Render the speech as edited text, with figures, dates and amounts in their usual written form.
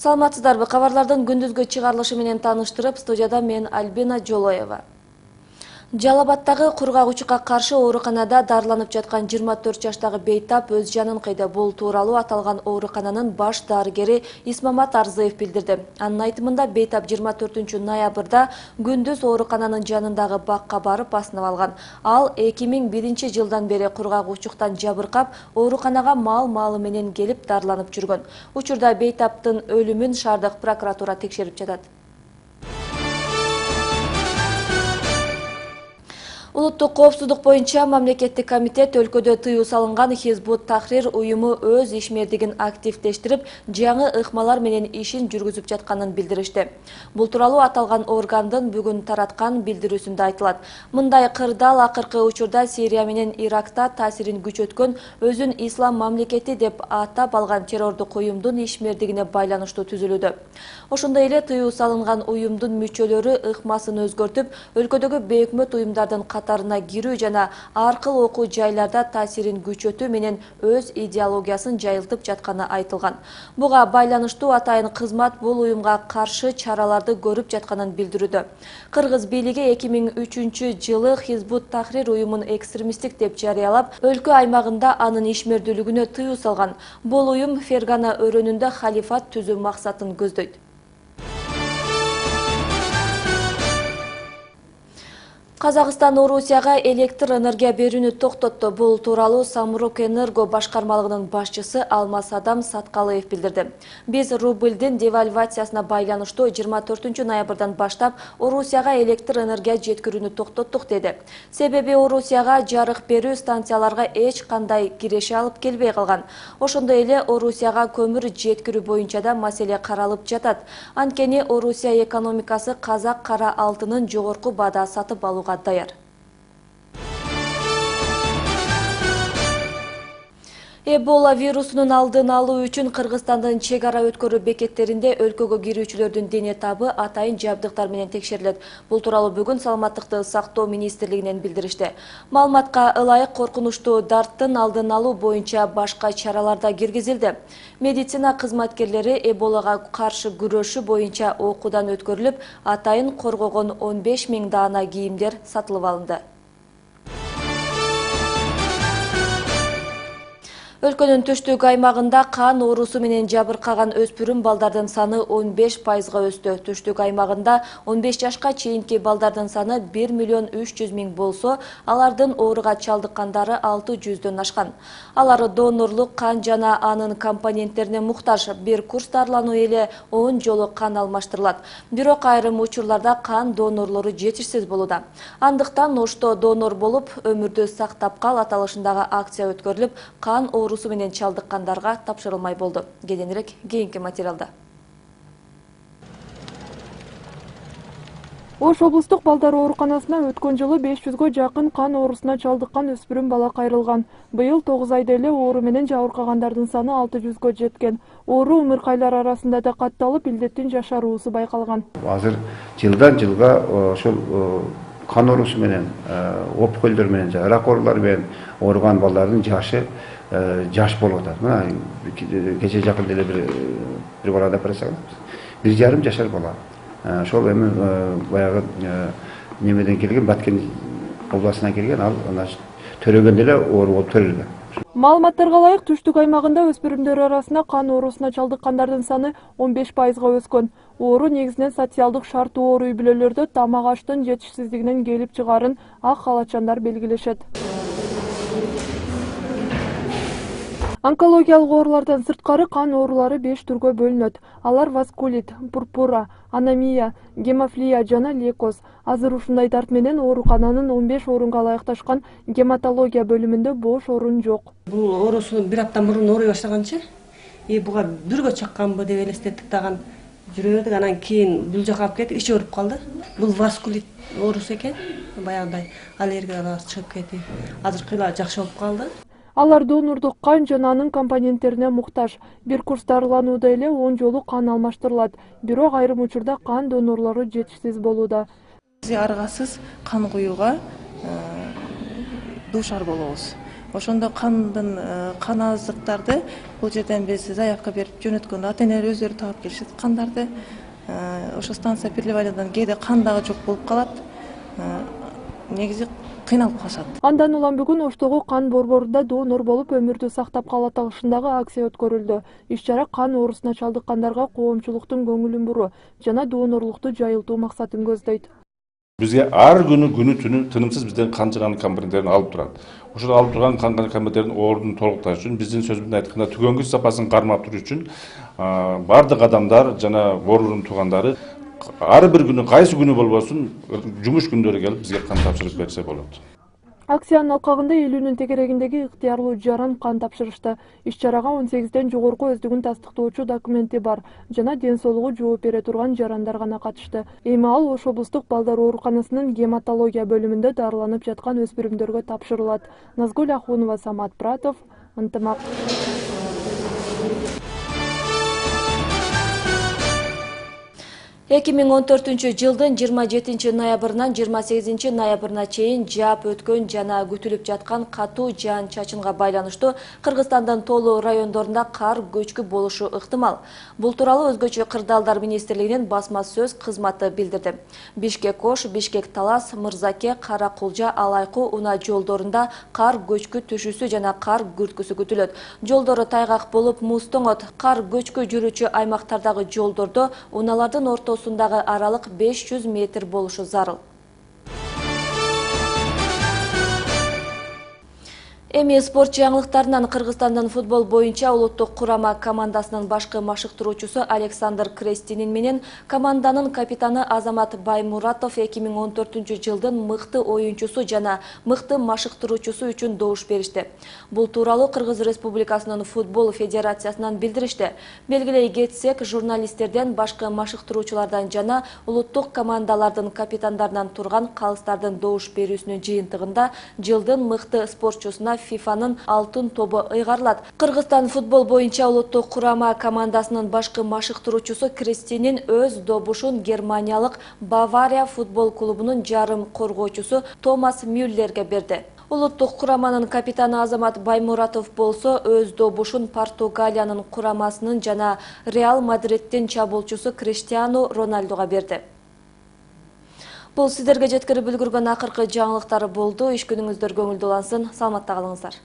Саламатсыздарбы, кабарлардын күндүзгү чыгарылышы менен тааныштырып, студияда мен Альбина Жолоева. Жалал-Абадтагы кургагучукка каршы ооруканада дарыланып жаткан 24 жаштагы бейтап өз жанын кыйды. Бул тууралуу аталган оорукананын баш дарыгери Исмамат Арзыев билдирди. Анын айтымында бейтап 24 ноябрда күндүз оорукананын жанындагы бакка барып асынып алган. Ал 2001 жылдан бери кургагучуктан жабыркап, ооруканага мал-малы менен келип дарыланып жүргөн. Учурда бейтаптын өлүмүн шаардык прокуратура текшерип жатат. Улуттук коопсуздук боюнча мамлекеттик комитет өлкөдө тыюу салынган Хизбут Тахрир уюму өз ишмердигин активдештирип, жаңы ыкмалар менен ишин жүргүзүп жатканын билдиришти. Бул тууралуу аталган органдын бүгүн тараткан билдирүүсүндө айтылат. Мындай кырдаал акыркы учурда Сирия менен Иракта таасирин күчөткөн өзүн ислам мамлекети деп атап алган террордук уюмдун ишмердигине байланыштуу түзүлүүдө. Ошондой эле тыюу салынган уюмдун мүчөлөрү ыкмасын өзгөртүп, өлкөдөгү бейөкмөт уюмдардын катарына кирүү жана ар кыл окуу жайларда таасирин күчөтүү менен өз идеологиясын жайылтып жатканы айтылган. Буга байланыштуу атайын кызмат бул уюмга каршы чараларды көрүп жатканын билдирүүдө. Кыргыз бийлиги 2003 жылы Хизбут Тахрир уюмун экстремисттик деп жарыялап, өлкө аймагында анын ишмердүүлүгүнө тыюу салган. Бул уюм Фергана өрөөнүндө халифат түзүү максатын көздөйт. Казакстан Орусияга электр энергия берүүнү токтотту. Бул тууралуу Самрук Энерго башкармалыгынын башчысы Алмаз Адам Саткалыев билдирди. Биз рублдин девальвациясына байланыштуу 24 ноябрдан баштап Орусияга электр энергия жеткирүүнү токтоттук деди. Себеби Орусияга жарык берүү станцияларга эч кандай киреше алып келбей калган. Ошондой эле Орусияга көмүр жеткирүү боюнча да маселе каралып жатат. Анткени Орусия экономикасы казак кара алтынын жогорку баада сатып алууга даяр. Эбола вирусунун алдын алуу үчүн Кыргызстандын чек ара өткөрүү бекеттеринде өлкөгө кирүүчүлөрдүн дене табы атайын жабдыктар менен текшерилет. Бул тууралуу бүгүн Саламаттыкты сактоо министрлигинен билдиришти. Маалыматка ылайык коркунучтуу дарттын алдын алуу боюнча башка чаралар да киргизилди. Медицина кызматкерлери Эболага каршы күрөшүү боюнча окуудан өткөрүлүп, атайын коргогон 15 000 даана кийимдер сатылып алынды. Өлкөнүн түштүк аймагында кан оорусу менен жабыркаган өспүрүм балдардын саны 15%га өстү. Түштүк аймагында 15 жашка чейинки балдардын саны 1 300 000 болсо, алардын ооруга чалдыккандары 600дөн ашкан. Алар донорлук кан жана анын компоненттерине муктаж. Бир курс дарылануу эле 10 жолу кан алмаштырылат. Бирок айрым учурларда кан донорлору жетишсиз болууда. Андыктан ошто донор болуп, өмүрдү сактап кал аталышындагы акция өткөрүлүп, кан оорусу менен чалдыккандарга тапшырылмай болду. Кененирээк кийинки материалда. Ош облустук балдар ооруканасына өткөн жылы 500гө жакын кан оорусуна чалдыккан өспүрүм бала кайрылган. Быйыл 9 айда эле оору менен жабыркагандардын саны 600гө жеткен. Оору умуркайлар арасында да катталып, илдеттин жашаруусу байкалган. Азыр жылдан жылга ошол кан оорусу менен, опкөлдөр менен, рак оорулары менен ооруган балдардын жашы жаш болуп атат. Мына кече жакын деле бир балада операция кылдык. 1,5 жашар бала. Ошол эми баягы немеден келген, Баткен областынан келген, ал төрөгөндө эле оору болуп төрөлгөн. Маалыматтарга ылайык, түштүк аймагында өспүрүмдөр арасында кан оорусуна чалдыккандардын саны 15%га өскөн. Оору негизинен социалдык шарттуу оору үй бүлөлөрдө тамак аштын жетишсиздигинен келип чыгаарын ак халатчандар белгилешет. Онкологиялык оорулардан сырткары кан оорулары 5 түргө бөлүнөт. Алар васкулит, пурпура, анемия, гемофилия жана лейкоз. Азыр ушундай дарт менен оорукананын 15 орунга ылайыкташкан гематология бөлүмүндө бош орун жок. Бул оорусу бир апта мурун ооруй баштаганчы, буга бүргө чакканбы деп элестеттик дагы. Жүрөдүк, анан кийин бул жака алып кетип, ичи ооруп калды. Бул васкулит оорусу экен, баягыдай аллергиялар чыгып кетип, азыркыла жакшы болуп калды. Алар донордук кан жана анын компоненттерине муктаж. Бир курс дарыланууда эле 10 жолу кан алмаштырылат. Бирок айрым учурда кан донорлору жетишсиз болууда. Аргасыз кан куюуга дуушар болобуз. Ошондо кан аздыктарды бул жерден биз заявка берип жөнөткөндө ата-энелер өздөрү таап келишет кандарды. Ошо станция переливаниядан кээде кан дагы жок болуп калат. Негизи кыйналып калышат. Андан улам бүгүн Оштогу кан борборунда донор болуп өмүрдү сактап кала аталышындагы акция өткөрүлдү. Иш-чара кан оорусуна чалдыккандарга коомчулуктун көңүлүн буруу жана донорлукту жайылтуу максатын көздөйт. Бизге ар күнү түнү тынымсыз бизден кан жыган компоненттерин алып турат. Ошол алып турган кан компоненттердин ордун толукташ үчүн биздин сөз менен айтканда түгөнгүч сапасын кармап туруу үчүн бардык адамдар жана боорунун туугандары ар бир күнү кайсы күнү болбосун жумуш күндөрү келип бизге кан тапшырып берсе болот. Акциянын алкагында элүүнүн тегерегиндеги ыктыярлуу жаран кан тапшырышты. Иш-чарага 18ден жогорку өздүгүн тастыктоочу документи бар жана ден соолугу жооп бере турган жарандар гана катышты. Эми ал Ош облустук балдар ооруканасынын гематология бөлүмүндө дарыланып жаткан өспүрүмдөргө тапшырылат. Назгүл Ахунова, Самат Пратов, Ынтымак. 2014 жылдын 27 ноябрынан 28 ноябрына чейин жаап өткөн жана күтүлүп жаткан катуу жаан-чачынга байланыштуу Кыргызстандын тоолуу райондорунда кар көчкү болушу ыктымал. Бул тууралуу Өзгөчө кырдаалдар министрлигинин басма сөз кызматы билдирди. Бишкек-Ош, Бишкек-Талас, Мырзаке, Кара-Кулжа, Алайкуу, Уна жолдорунда кар көчкү түшүүсү жана кар күрткүсү күтүлөт. Жолдору тайгак болуп муз тоңот. Кар көчкү жүрүүчү аймактардагы жолдордо уналардын ортосундагы аралык 500 метр болушу зарыл. Эми спорт жаңылыктарынан Кыргызстандын футбол боюнча улуттук курама командасынын башкы машыктыруучусу Александр Крестинин менен команданын капитаны Азамат Баймуратов 2014 жылдын мыкты оюнчусу жана мыкты машыктыруучусу үчүн добуш беришти. Бул тууралуу Кыргыз Республикасынын футбол федерациясынан билдиришти. Белгилей кетсек, журналисттерден, башкы машыктыруучулардан жана улуттук командалардын капитандарынан турган калыстардын добуш берүүсүнүн жыйынтыгында жылдын мыкты спортчусуна ФИФАнын алтын тобу ыйгарылат. Кыргызстан футбол боюнча улуттук курама командасынын башкы машыктыруучусу Кристинин өз добушун германиялык Бавария футбол клубунун жарым коргоочусу Томас Мюллерге берди. Улуттук кураманын капитаны Азамат Баймуратов болсо өз добушун Португалиянын курамасынын жана Реал Мадридтин чабуулчусу Криштиану Роналдуга берди. Бул сиздерге жеткирип үлгүргөн акыркы жаңылыктар болду. Иш күнүңүздөр көңүлдүү улансын. Саламатта калыңыздар.